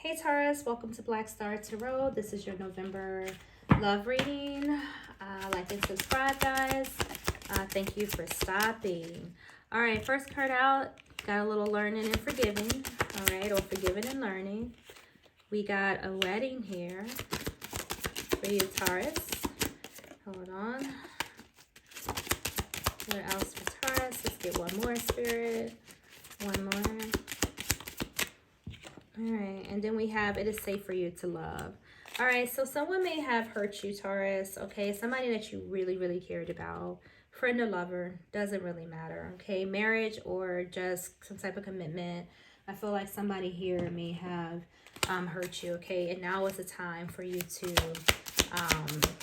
Hey Taurus, welcome to Black Star Tarot. This is your November love reading. Like and subscribe, guys. Thank you for stopping. All right, first card out. Got a little learning and forgiving. All right, or forgiving and learning. We got a wedding here for you, Taurus. Hold on. What else for Taurus? Let's get one more, Spirit. One more. All right, and then we have it is safe for you to love. All right, so someone may have hurt you, Taurus, okay? Somebody that you really, really cared about. Friend or lover, doesn't really matter, okay? Marriage or just some type of commitment. I feel like somebody here may have hurt you, okay? And now is the time for you to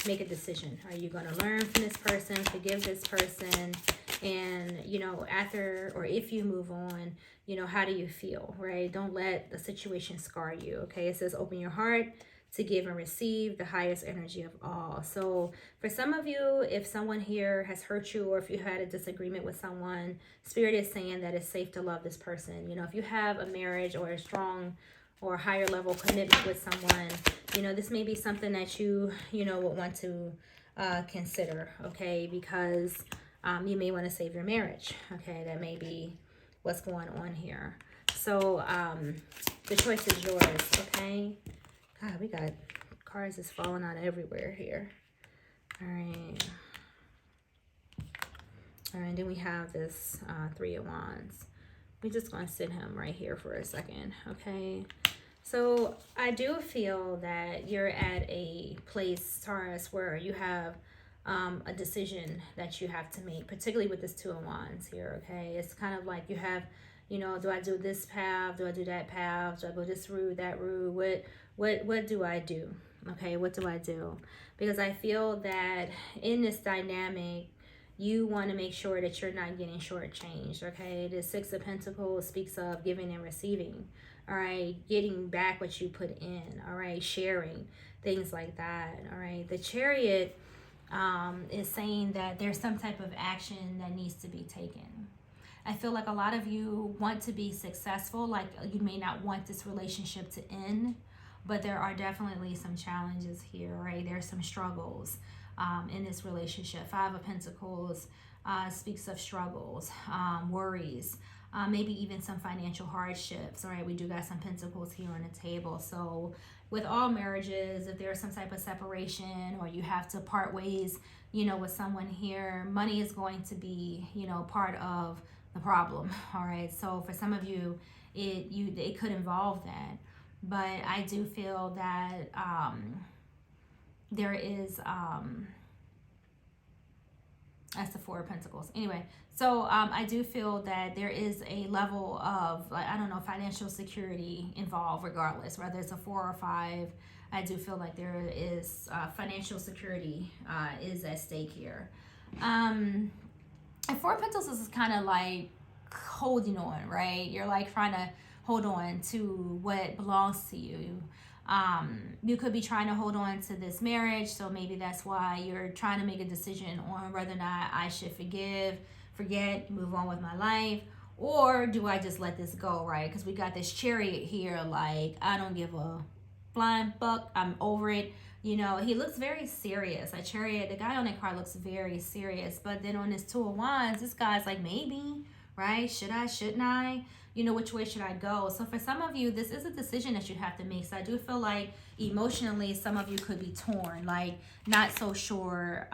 make a decision. Are you going to learn from this person, forgive this person? And, you know, after or if you move on, you know, how do you feel, right? Don't let the situation scar you, okay? It says open your heart to give and receive the highest energy of all. So for some of you, if someone here has hurt you or if you had a disagreement with someone, Spirit is saying that it's safe to love this person. You know, if you have a marriage or a strong or higher level commitment with someone, you know, this may be something that you know, would want to consider, okay? Because you may want to save your marriage, okay? That may be what's going on here. So the choice is yours, okay? God, we got cards just falling out everywhere here. All right. All right, then we have this Three of Wands. We're just going to sit him right here for a second, okay? So I do feel that you're at a place, Taurus, where you have a decision that you have to make, particularly with this Two of Wands here, okay? It's kind of like you have, you know, do I do this path? Do I do that path? Do I go this route, that route? What do I do? Okay, what do I do? Because I feel that in this dynamic, you want to make sure that you're not getting shortchanged, okay? The Six of Pentacles speaks of giving and receiving, all right? Getting back what you put in, all right? Sharing, things like that, all right? The Chariot is saying that there's some type of action that needs to be taken. I feel like a lot of you want to be successful, like you may not want this relationship to end, but there are definitely some challenges here, right? There's some struggles in this relationship. Five of Pentacles speaks of struggles, worries, maybe even some financial hardships. All right, we do got some pentacles here on the table. So with all marriages, if there's some type of separation or you have to part ways, you know, with someone here, money is going to be, you know, part of the problem. All right, so for some of you, it could involve that. But I do feel that there is that's the Four of Pentacles. Anyway, so I do feel that there is a level of, like, I don't know, financial security involved regardless, whether it's a 4 or 5. I do feel like there is financial security is at stake here. And Four of Pentacles is kind of like holding on, right? You're like trying to hold on to what belongs to you. You could be trying to hold on to this marriage, so maybe that's why you're trying to make a decision on whether or not I should forget, move on with my life, or do I just let this go, right? Because we got this Chariot here, like, I don't give a flying fuck, I'm over it. You know, he looks very serious. A Chariot, the guy on that card looks very serious, but then on this Two of Wands, this guy's like, maybe, right? Should I, shouldn't I? You know, which way should I go? So for some of you, this is a decision that you have to make. So I do feel like emotionally, some of you could be torn, like not so sure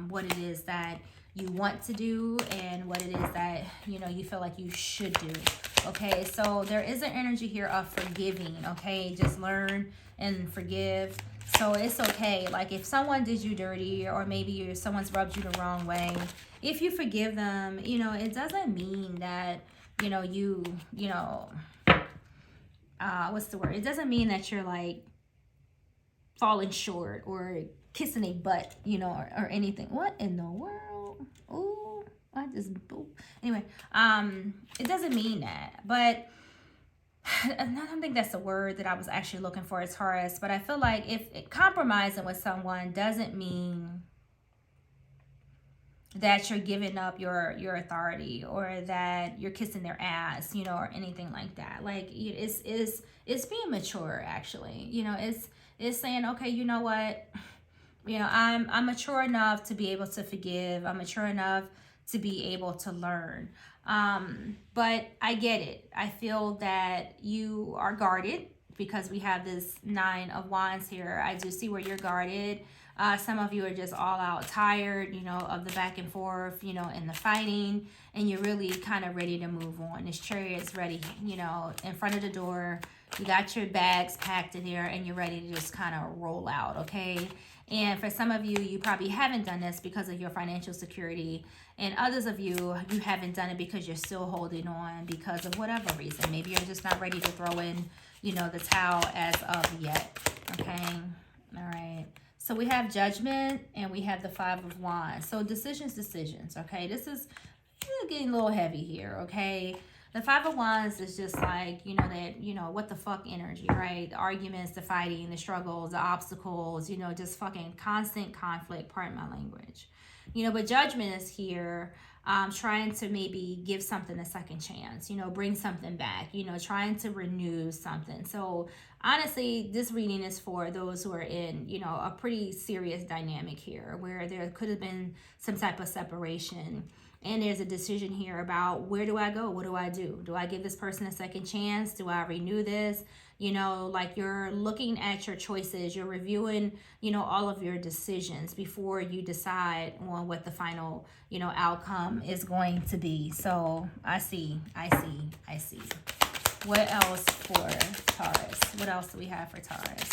what it is that you want to do and what it is that, you know, you feel like you should do. Okay, so there is an energy here of forgiving, okay? Just learn and forgive. So it's okay. Like if someone did you dirty or maybe someone's rubbed you the wrong way, if you forgive them, you know, it doesn't mean that, you know, what's the word? It doesn't mean that you're like falling short or kissing a butt, you know, or anything. What in the world? Ooh, I just, ooh. Anyway, it doesn't mean that, but I don't think that's the word that I was actually looking for as Taurus, but I feel like if compromising with someone doesn't mean that you're giving up your authority, or that you're kissing their ass, you know, or anything like that. Like it's being mature, actually. You know, it's saying, okay, you know what, you know, I'm mature enough to be able to forgive. I'm mature enough to be able to learn. But I get it. I feel that you are guarded because we have this 9 of Wands here. I do see where you're guarded. Some of you are just all out tired, you know, of the back and forth, you know, and the fighting, and you're really kind of ready to move on. This Chariot's ready, you know, in front of the door. You got your bags packed in there, and you're ready to just kind of roll out, okay? And for some of you, you probably haven't done this because of your financial security. And others of you, you haven't done it because you're still holding on because of whatever reason. Maybe you're just not ready to throw in, you know, the towel as of yet, okay? All right. So we have Judgment, and we have the 5 of Wands. So decisions, okay? This is getting a little heavy here, okay? The 5 of Wands is just like, you know, that, you know, what the fuck energy, right? The arguments, the fighting, the struggles, the obstacles, you know, just fucking constant conflict, pardon my language. You know, but Judgment is here, trying to maybe give something a second chance, you know, bring something back, you know, trying to renew something. So honestly, this reading is for those who are in, you know, a pretty serious dynamic here where there could have been some type of separation. And there's a decision here about, where do I go? What do I do? Do I give this person a second chance? Do I renew this? You know, like you're looking at your choices. You're reviewing, you know, all of your decisions before you decide on what the final, you know, outcome is going to be. So I see. What else for Taurus? What else do we have for Taurus?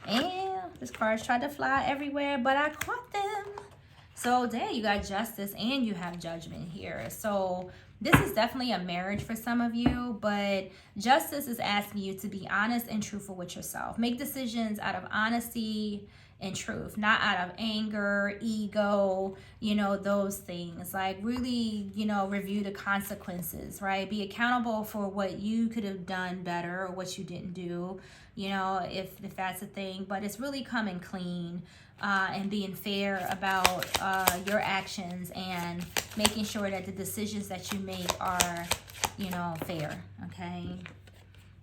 And this card's tried to fly everywhere, but I caught them. So there you got Justice, and you have Judgment here. So this is definitely a marriage for some of you, but Justice is asking you to be honest and truthful with yourself. Make decisions out of honesty and truth, not out of anger, ego, you know, those things. Like really, you know, review the consequences, right? Be accountable for what you could have done better or what you didn't do, you know, if that's a thing. But it's really coming clean. And being fair about your actions, and making sure that the decisions that you make are, you know, fair, okay?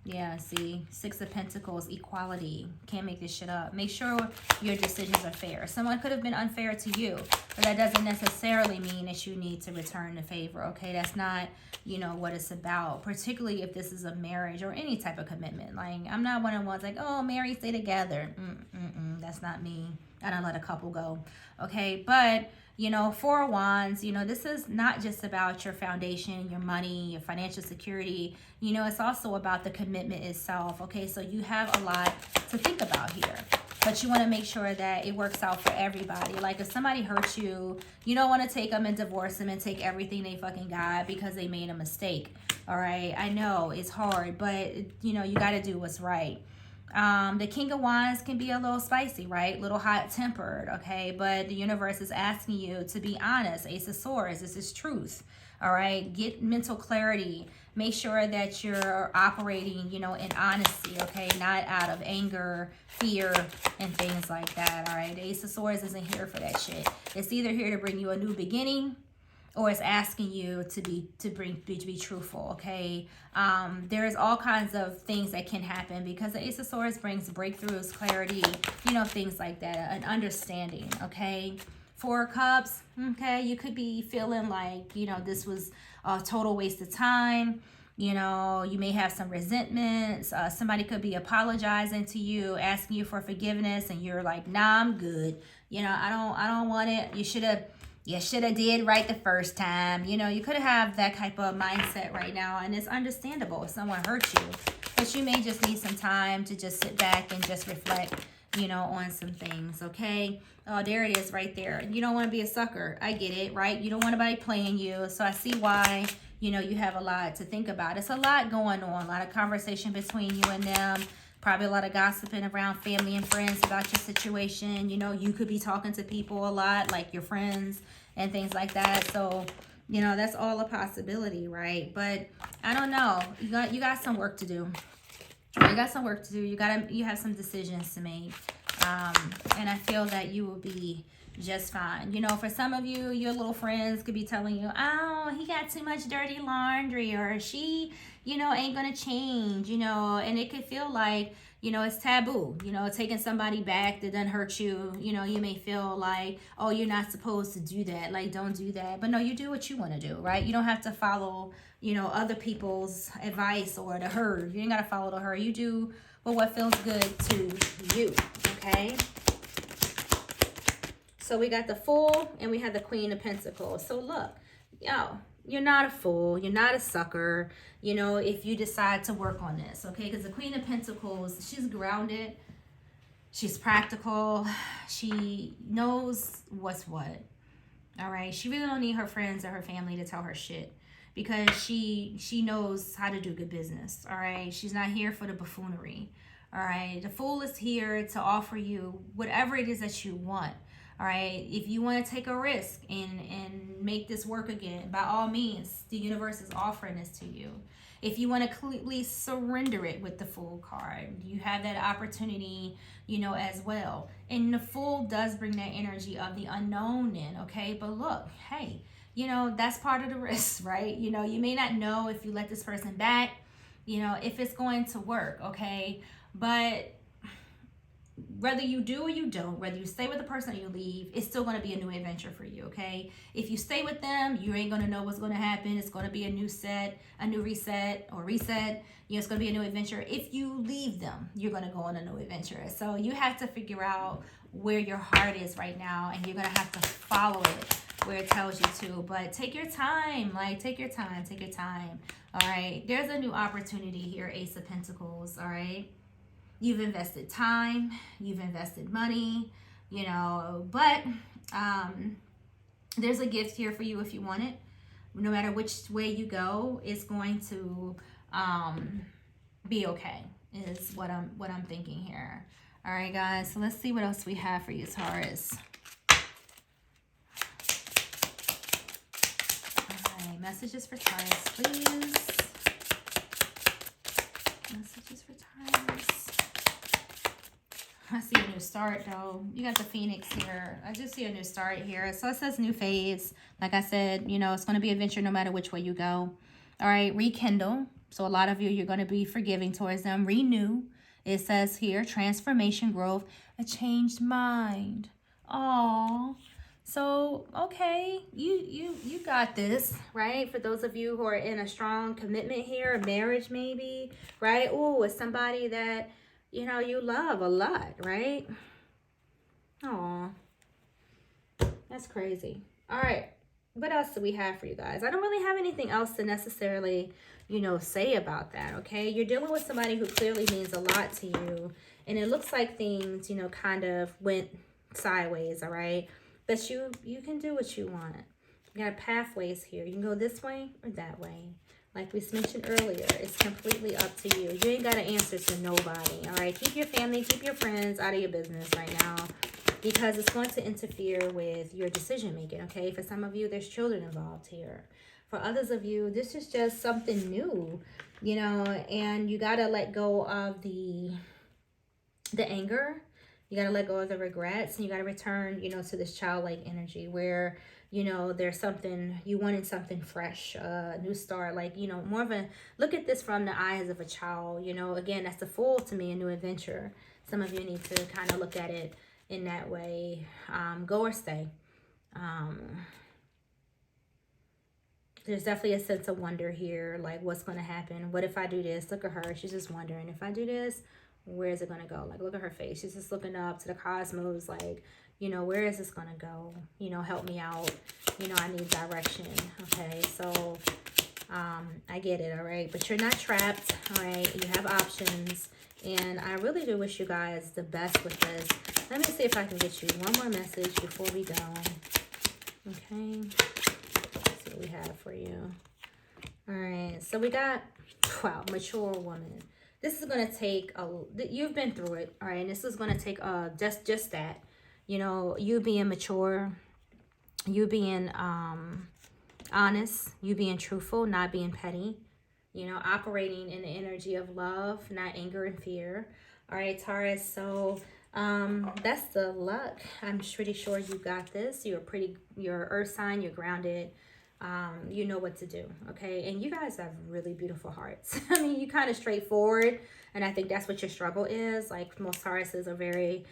Yeah, see, 6 of Pentacles, equality. Can't make this shit up. Make sure your decisions are fair. Someone could have been unfair to you, but that doesn't necessarily mean that you need to return the favor, okay? That's not, you know, what it's about, particularly if this is a marriage or any type of commitment. Like, I'm not one of the ones like, oh, marry, stay together. That's not me. I don't let a couple go, okay? But, you know, 4 of Wands, you know, this is not just about your foundation, your money, your financial security. You know, it's also about the commitment itself, okay? So you have a lot to think about here. But you want to make sure that it works out for everybody. Like, if somebody hurts you, you don't want to take them and divorce them and take everything they fucking got because they made a mistake, all right? I know it's hard, but, you know, you got to do what's right. The King of Wands can be a little spicy, right? A little hot-tempered, okay? But the universe is asking you to be honest. Ace of Swords, this is truth, all right? Get mental clarity. Make sure that you're operating, you know, in honesty, okay? Not out of anger, fear, and things like that, all right? The Ace of Swords isn't here for that shit. It's either here to bring you a new beginning, or it's asking you to be truthful, okay? There's all kinds of things that can happen because the Ace of Swords brings breakthroughs, clarity, you know, things like that, an understanding, okay? 4 of Cups, okay? You could be feeling like, you know, this was a total waste of time. You know, you may have some resentments. Somebody could be apologizing to you, asking you for forgiveness, and you're like, nah, I'm good. You know, I don't want it. You should have did right the first time. You know, you could have that type of mindset right now, and it's understandable if someone hurts you. But you may just need some time to just sit back and just reflect, you know, on some things, okay? Oh, there it is right there. You don't want to be a sucker. I get it, right? You don't want anybody playing you. So I see why, you know, you have a lot to think about. It's a lot going on, a lot of conversation between you and them. Probably a lot of gossiping around family and friends about your situation. You know, you could be talking to people a lot, like your friends and things like that. So, you know, that's all a possibility, right? But I don't know. You got some work to do. You got some work to do. You have some decisions to make. And I feel that you will be just fine. You know, for some of you, your little friends could be telling you, oh, he got too much dirty laundry, or she, you know, ain't gonna change, you know, and it could feel like, you know, it's taboo, you know, taking somebody back that doesn't hurt you. You know, you may feel like, oh, you're not supposed to do that. Like, don't do that. But no, you do what you want to do, right? You don't have to follow, you know, other people's advice or the herd. You ain't got to follow the herd. You do what feels good to you, okay? So we got the Fool and we have the Queen of Pentacles. So look, yo, you're not a fool. You're not a sucker, you know, if you decide to work on this, okay? Because the Queen of Pentacles, she's grounded. She's practical. She knows what's what, all right? She really don't need her friends or her family to tell her shit, because she knows how to do good business, all right? She's not here for the buffoonery, all right? The Fool is here to offer you whatever it is that you want. All right, if you want to take a risk and make this work again, by all means, the universe is offering this to you. If you want to completely surrender it with the Fool card, you have that opportunity, you know, as well. And the Fool does bring that energy of the unknown in, okay? But look, hey, you know, that's part of the risk, right? You know, you may not know if you let this person back, you know, if it's going to work, okay? But whether you do or you don't, whether you stay with the person or you leave, it's still going to be a new adventure for you, okay? If you stay with them, you ain't going to know what's going to happen. It's going to be a new set, a new reset or reset. You know, it's going to be a new adventure. If you leave them, you're going to go on a new adventure. So you have to figure out where your heart is right now, and you're going to have to follow it where it tells you to. But take your time, like take your time, take your time. All right, there's a new opportunity here, Ace of Pentacles, all right? You've invested time, you've invested money, you know, but there's a gift here for you if you want it. No matter which way you go, it's going to be okay, is what I'm thinking here. All right, guys, so let's see what else we have for you, Taurus. All right, messages for Taurus, please. Messages for Taurus. I see a new start, though. You got the Phoenix here. I just see a new start here. So it says new phase. Like I said, you know, it's going to be adventure no matter which way you go. All right, rekindle. So a lot of you, you're going to be forgiving towards them. Renew. It says here, transformation, growth, a changed mind. Oh, so okay, you got this, right? For those of you who are in a strong commitment here, a marriage maybe, right? Oh, it's somebody that, you know, you love a lot, right? Aw, that's crazy. All right, what else do we have for you guys? I don't really have anything else to necessarily, you know, say about that, okay? You're dealing with somebody who clearly means a lot to you, and it looks like things, you know, kind of went sideways, all right? But you can do what you want. You got pathways here. You can go this way or that way. Like we mentioned earlier, it's completely up to you. You ain't got to answer to nobody, all right? Keep your family, keep your friends out of your business right now, because it's going to interfere with your decision making, okay? For some of you, there's children involved here. For others of you, this is just something new, you know, and you got to let go of the anger. You got to let go of the regrets, and you got to return, you know, to this childlike energy where, you know, there's something, you wanted something fresh, a new start, like, you know, more of a, look at this from the eyes of a child, you know, again, that's the Fool to me, a new adventure. Some of you need to kind of look at it in that way. Go or stay. There's definitely a sense of wonder here, like what's going to happen? What if I do this? Look at her. She's just wondering, if I do this, where is it going to go? Like, look at her face. She's just looking up to the cosmos, like, you know, where is this going to go? You know, help me out. You know, I need direction. Okay, so I get it, all right? But you're not trapped, all right? You have options. And I really do wish you guys the best with this. Let me see if I can get you one more message before we go. Okay. Let's see what we have for you. All right, so we got, wow, mature woman. This is going to take, you've been through it, all right? And this is going to take just that. You know, you being mature, you being honest, you being truthful, not being petty. You know, operating in the energy of love, not anger and fear. All right, Taurus, so That's the luck. I'm pretty sure you got this. You're earth sign, you're grounded. You know what to do, okay? And you guys have really beautiful hearts. I mean, you kind of straightforward, and I think that's what your struggle is. Like most Tauruses are very,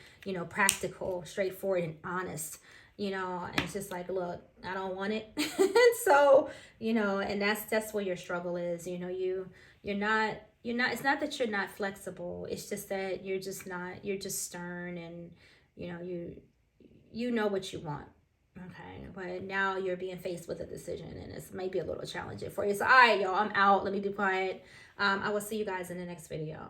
practical, straightforward, and honest. And it's just like, look, I don't want it. So, and that's where your struggle is. You're not, it's not that you're not flexible. It's just that you're just stern, and you know what you want. Okay, but now you're being faced with a decision, and it's maybe a little challenging for you. So, all right, y'all, I'm out. Let me be quiet. I will see you guys in the next video.